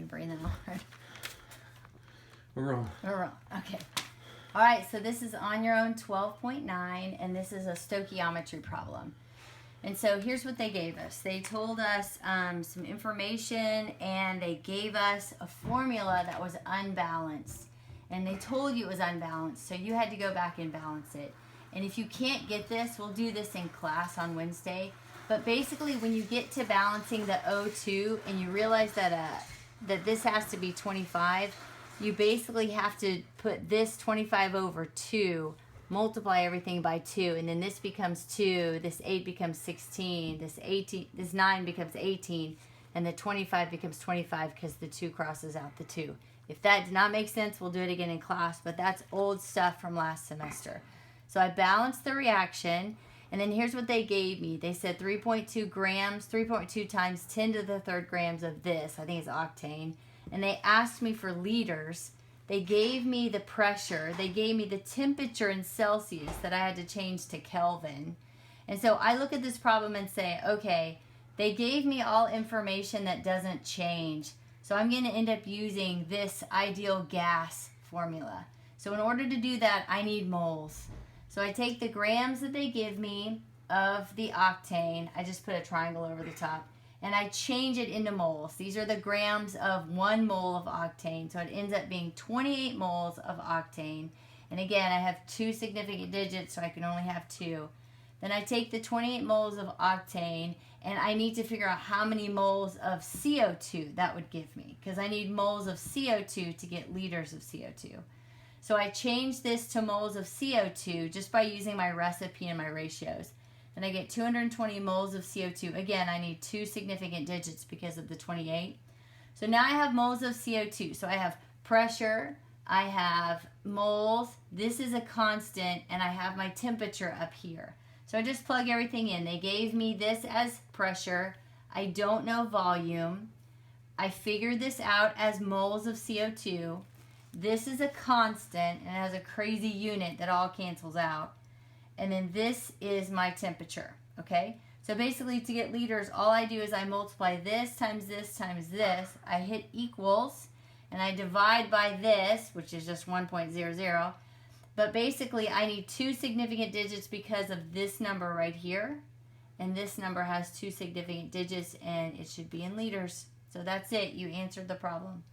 breathe in hard. We're wrong. We're wrong. Okay. All right, so this is on your own 12.9, and this is a stoichiometry problem. And so here's what they gave us. They told us some information, and they gave us a formula that was unbalanced. And they told you it was unbalanced, so you had to go back and balance it. And if you can't get this, we'll do this in class on Wednesday. But basically, when you get to balancing the O2 and you realize that this has to be 25, you basically have to put this 25 over 2, multiply everything by 2, and then this becomes 2, this 8 becomes 16, this 9 becomes 18, and the 25 becomes 25 because the 2 crosses out the 2. If that did not make sense, we'll do it again in class, but that's old stuff from last semester. So I balanced the reaction, and then here's what they gave me. They said 3.2 grams, 3.2 times 10 to the third grams of this, I think it's octane, and they asked me for liters. They gave me the pressure. They gave me the temperature in Celsius that I had to change to Kelvin. And so I look at this problem and say, okay, they gave me all information that doesn't change. So I'm going to end up using this ideal gas formula. So in order to do that, I need moles. So I take the grams that they give me of the octane. I just put a triangle over the top. And I change it into moles. These are the grams of 1 mole of octane. So it ends up being 28 moles of octane. And again, I have 2 significant digits, so I can only have 2. Then I take the 28 moles of octane, and I need to figure out how many moles of CO2 that would give me, because I need moles of CO2 to get liters of CO2. So I change this to moles of CO2 just by using my recipe and my ratios. And I get 220 moles of CO2. Again, I need 2 significant digits because of the 28. So now I have moles of CO2. So I have pressure, I have moles, this is a constant, and I have my temperature up here. So I just plug everything in. They gave me this as pressure. I don't know volume. I figured this out as moles of CO2. This is a constant, and it has a crazy unit that all cancels out. And then this is my temperature, okay? So basically, to get liters, all I do is I multiply this times this times this. I hit equals, and I divide by this, which is just 1.00. But basically, I need 2 significant digits because of this number right here. And this number has 2 significant digits, and it should be in liters. So that's it. You answered the problem.